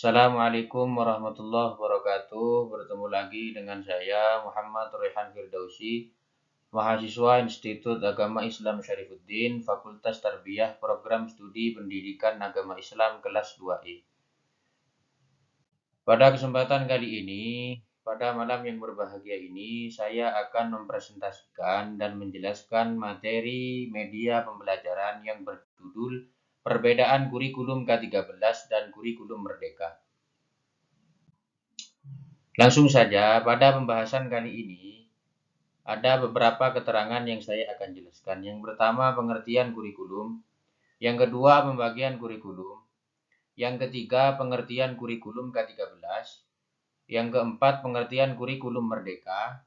Assalamualaikum warahmatullahi wabarakatuh. Bertemu lagi dengan saya Muhammad Rehan Firdausi, mahasiswa Institut Agama Islam Syarifuddin, Fakultas Tarbiyah Program Studi Pendidikan Agama Islam kelas 2I. Pada kesempatan kali ini, pada malam yang berbahagia ini, saya akan mempresentasikan dan menjelaskan materi media pembelajaran yang berjudul Perbedaan Kurikulum K13 dan Kurikulum Merdeka. Langsung saja, pada pembahasan kali ini, ada beberapa keterangan yang saya akan jelaskan. Yang pertama, pengertian kurikulum. Yang kedua, pembagian kurikulum. Yang ketiga, pengertian kurikulum K13. Yang keempat, pengertian kurikulum merdeka.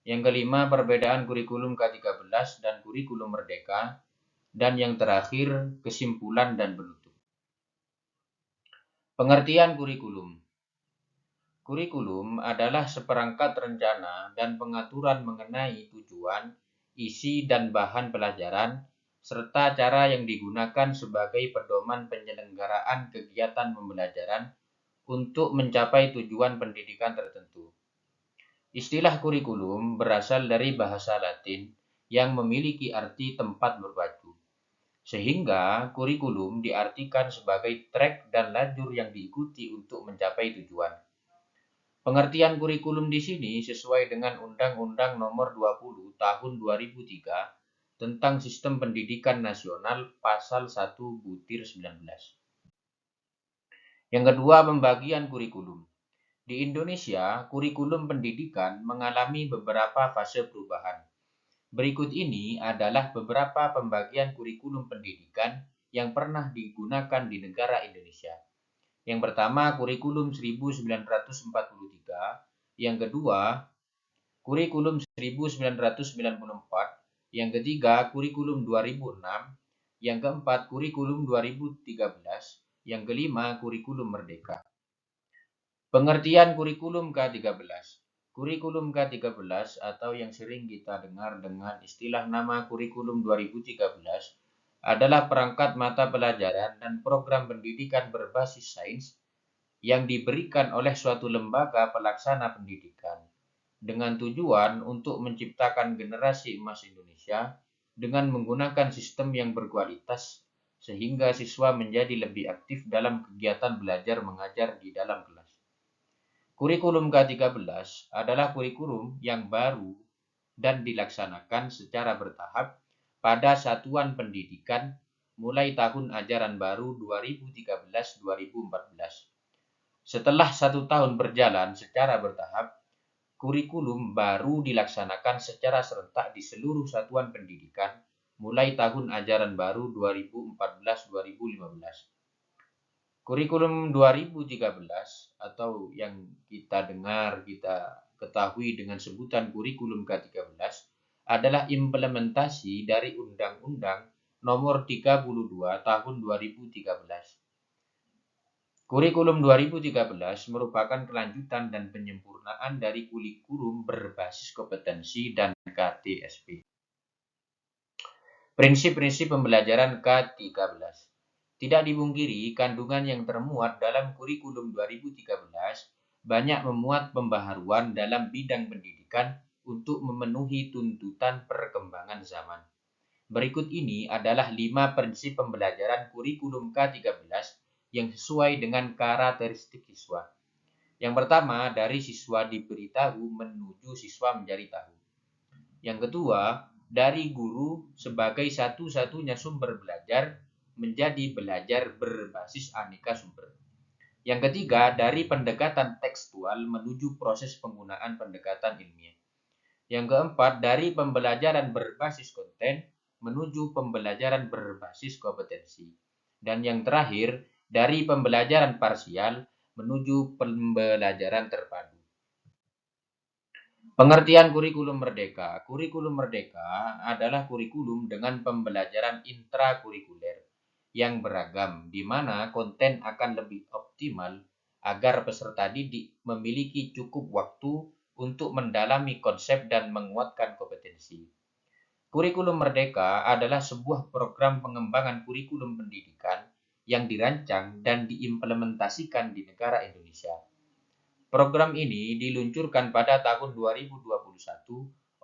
Yang kelima, perbedaan kurikulum K13 dan kurikulum merdeka. Dan yang terakhir, kesimpulan dan penutup. Pengertian kurikulum. Kurikulum adalah seperangkat rencana dan pengaturan mengenai tujuan, isi, dan bahan pelajaran, serta cara yang digunakan sebagai pedoman penyelenggaraan kegiatan pembelajaran untuk mencapai tujuan pendidikan tertentu. Istilah kurikulum berasal dari bahasa Latin yang memiliki arti tempat berpacu, sehingga kurikulum diartikan sebagai trek dan lajur yang diikuti untuk mencapai tujuan. Pengertian kurikulum di sini sesuai dengan Undang-Undang Nomor 20 Tahun 2003 tentang Sistem Pendidikan Nasional Pasal 1/19. Yang kedua, pembagian kurikulum. Di Indonesia, kurikulum pendidikan mengalami beberapa fase perubahan. Berikut ini adalah beberapa pembagian kurikulum pendidikan yang pernah digunakan di negara Indonesia. Yang pertama, kurikulum 1943. Yang kedua, kurikulum 1994. Yang ketiga, kurikulum 2006. Yang keempat, kurikulum 2013. Yang kelima, kurikulum merdeka. Pengertian kurikulum K13. Kurikulum K13 atau yang sering kita dengar dengan istilah nama kurikulum 2013 adalah perangkat mata pelajaran dan program pendidikan berbasis sains yang diberikan oleh suatu lembaga pelaksana pendidikan dengan tujuan untuk menciptakan generasi emas Indonesia dengan menggunakan sistem yang berkualitas sehingga siswa menjadi lebih aktif dalam kegiatan belajar mengajar di dalam kelas. Kurikulum K13 adalah kurikulum yang baru dan dilaksanakan secara bertahap pada satuan pendidikan mulai tahun ajaran baru 2013-2014. Setelah 1 tahun berjalan secara bertahap, kurikulum baru dilaksanakan secara serentak di seluruh satuan pendidikan mulai tahun ajaran baru 2014-2015. Kurikulum 2013 atau yang kita dengar, kita ketahui dengan sebutan kurikulum K13 adalah implementasi dari Undang-Undang Nomor 32 Tahun 2013. Kurikulum 2013 merupakan kelanjutan dan penyempurnaan dari kurikulum berbasis kompetensi dan KTSP. Prinsip-prinsip pembelajaran K13. Tidak dipungkiri, kandungan yang termuat dalam kurikulum 2013 banyak memuat pembaharuan dalam bidang pendidikan untuk memenuhi tuntutan perkembangan zaman. Berikut ini adalah 5 prinsip pembelajaran kurikulum K13 yang sesuai dengan karakteristik siswa. Yang pertama, dari siswa diberitahu menuju siswa menjadi tahu. Yang kedua, dari guru sebagai satu-satunya sumber belajar menjadi belajar berbasis aneka sumber. Yang ketiga, dari pendekatan tekstual menuju proses penggunaan pendekatan ilmiah. Yang keempat, dari pembelajaran berbasis konten menuju pembelajaran berbasis kompetensi. Dan yang terakhir, dari pembelajaran parsial menuju pembelajaran terpadu. Pengertian kurikulum merdeka. Kurikulum merdeka adalah kurikulum dengan pembelajaran intrakurikuler yang beragam, di mana konten akan lebih optimal agar peserta didik memiliki cukup waktu untuk mendalami konsep dan menguatkan kompetensi. Kurikulum merdeka adalah sebuah program pengembangan kurikulum pendidikan yang dirancang dan diimplementasikan di negara Indonesia. Program ini diluncurkan pada tahun 2021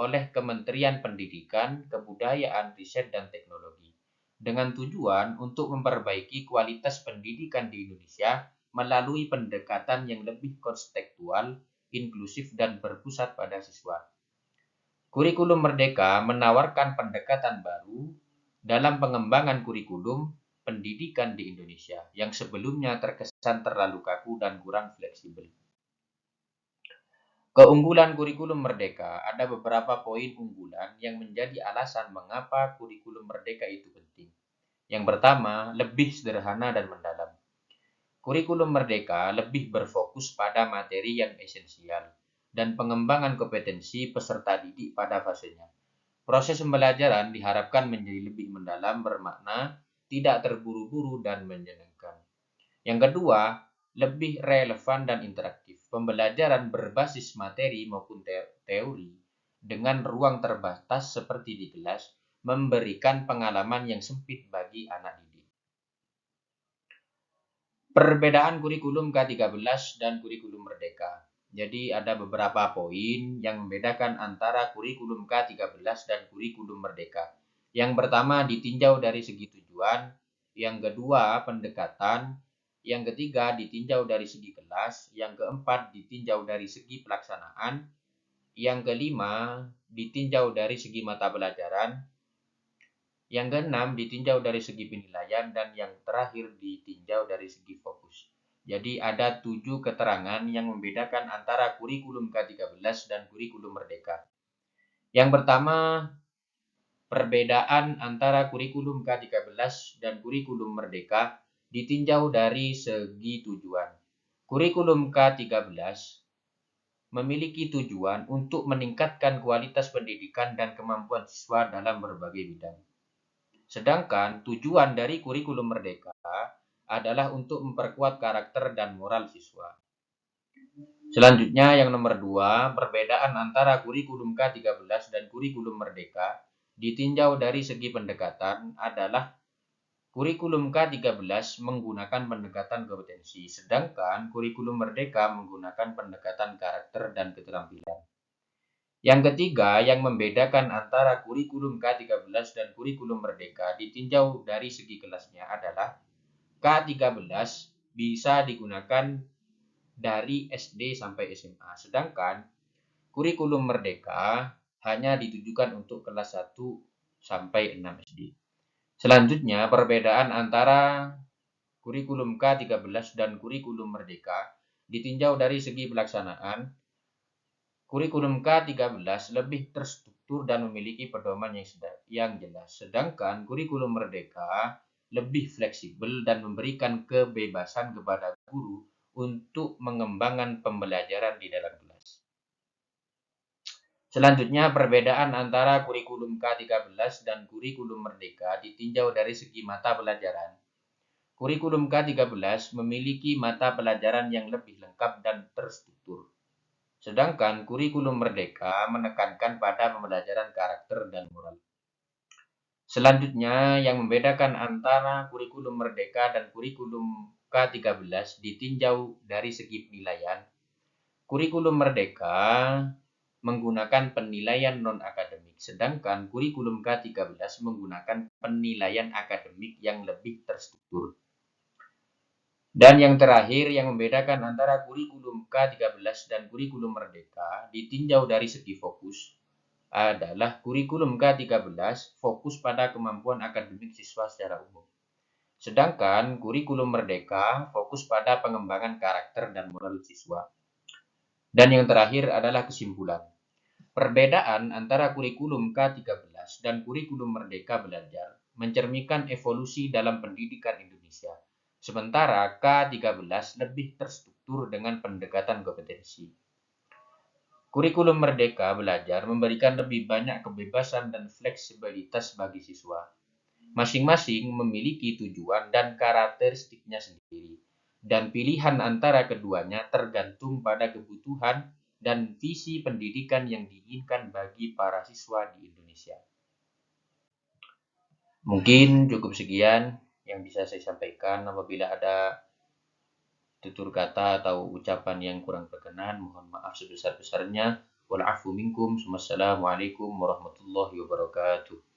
oleh Kementerian Pendidikan, Kebudayaan, Riset, dan Teknologi dengan tujuan untuk memperbaiki kualitas pendidikan di Indonesia melalui pendekatan yang lebih kontekstual, inklusif, dan berpusat pada siswa. Kurikulum Merdeka menawarkan pendekatan baru dalam pengembangan kurikulum pendidikan di Indonesia yang sebelumnya terkesan terlalu kaku dan kurang fleksibel. Keunggulan kurikulum Merdeka, ada beberapa poin unggulan yang menjadi alasan mengapa kurikulum Merdeka itu penting. Yang pertama, lebih sederhana dan mendalam. Kurikulum Merdeka lebih berfokus pada materi yang esensial dan pengembangan kompetensi peserta didik pada fasenya. Proses pembelajaran diharapkan menjadi lebih mendalam, bermakna, tidak terburu-buru, dan menyenangkan. Yang kedua, lebih relevan dan interaktif. Pembelajaran berbasis materi maupun teori dengan ruang terbatas seperti di kelas memberikan pengalaman yang sempit bagi anak didik. Perbedaan kurikulum K13 dan kurikulum Merdeka. Jadi ada beberapa poin yang membedakan antara kurikulum K13 dan kurikulum Merdeka. Yang pertama ditinjau dari segi tujuan, yang kedua pendekatan, yang ketiga ditinjau dari segi kelas, yang keempat ditinjau dari segi pelaksanaan, yang kelima ditinjau dari segi mata pelajaran, yang keenam ditinjau dari segi penilaian, dan yang terakhir ditinjau dari segi fokus. Jadi ada 7 keterangan yang membedakan antara kurikulum K13 dan kurikulum Merdeka. Yang pertama, perbedaan antara kurikulum K13 dan kurikulum Merdeka ditinjau dari segi tujuan. Kurikulum K13 memiliki tujuan untuk meningkatkan kualitas pendidikan dan kemampuan siswa dalam berbagai bidang. Sedangkan tujuan dari kurikulum Merdeka adalah untuk memperkuat karakter dan moral siswa. Selanjutnya yang nomor 2, perbedaan antara kurikulum K13 dan kurikulum Merdeka ditinjau dari segi pendekatan adalah kurikulum K13 menggunakan pendekatan kompetensi, sedangkan kurikulum Merdeka menggunakan pendekatan karakter dan keterampilan. Yang ketiga, yang membedakan antara kurikulum K13 dan kurikulum Merdeka ditinjau dari segi kelasnya adalah K13 bisa digunakan dari SD sampai SMA, sedangkan kurikulum Merdeka hanya ditujukan untuk kelas 1 sampai 6 SD. Selanjutnya, perbedaan antara kurikulum K13 dan kurikulum Merdeka ditinjau dari segi pelaksanaan. Kurikulum K13 lebih terstruktur dan memiliki pedoman yang jelas, sedangkan kurikulum Merdeka lebih fleksibel dan memberikan kebebasan kepada guru untuk mengembangkan pembelajaran di dalam kelas. Selanjutnya, perbedaan antara kurikulum K13 dan kurikulum Merdeka ditinjau dari segi mata pelajaran. Kurikulum K13 memiliki mata pelajaran yang lebih lengkap dan terstruktur. Sedangkan kurikulum Merdeka menekankan pada pembelajaran karakter dan moral. Selanjutnya, yang membedakan antara kurikulum Merdeka dan kurikulum K13 ditinjau dari segi penilaian. Kurikulum Merdeka menggunakan penilaian non-akademik, sedangkan kurikulum K13 menggunakan penilaian akademik yang lebih terstruktur. Dan yang terakhir, yang membedakan antara kurikulum K13 dan kurikulum Merdeka ditinjau dari segi fokus adalah kurikulum K13 fokus pada kemampuan akademik siswa secara umum. Sedangkan kurikulum Merdeka fokus pada pengembangan karakter dan moral siswa. Dan yang terakhir adalah kesimpulan. Perbedaan antara kurikulum K13 dan kurikulum Merdeka Belajar mencerminkan evolusi dalam pendidikan Indonesia. Sementara K13 lebih terstruktur dengan pendekatan kompetensi. Kurikulum Merdeka Belajar memberikan lebih banyak kebebasan dan fleksibilitas bagi siswa. Masing-masing memiliki tujuan dan karakteristiknya sendiri, dan pilihan antara keduanya tergantung pada kebutuhan dan visi pendidikan yang diinginkan bagi para siswa di Indonesia. Mungkin cukup sekian. yang bisa saya sampaikan. Apabila ada tutur kata atau ucapan yang kurang berkenan, mohon maaf sebesar-besarnya. Wal afu minkum. Wassalamualaikum warahmatullahi wabarakatuh.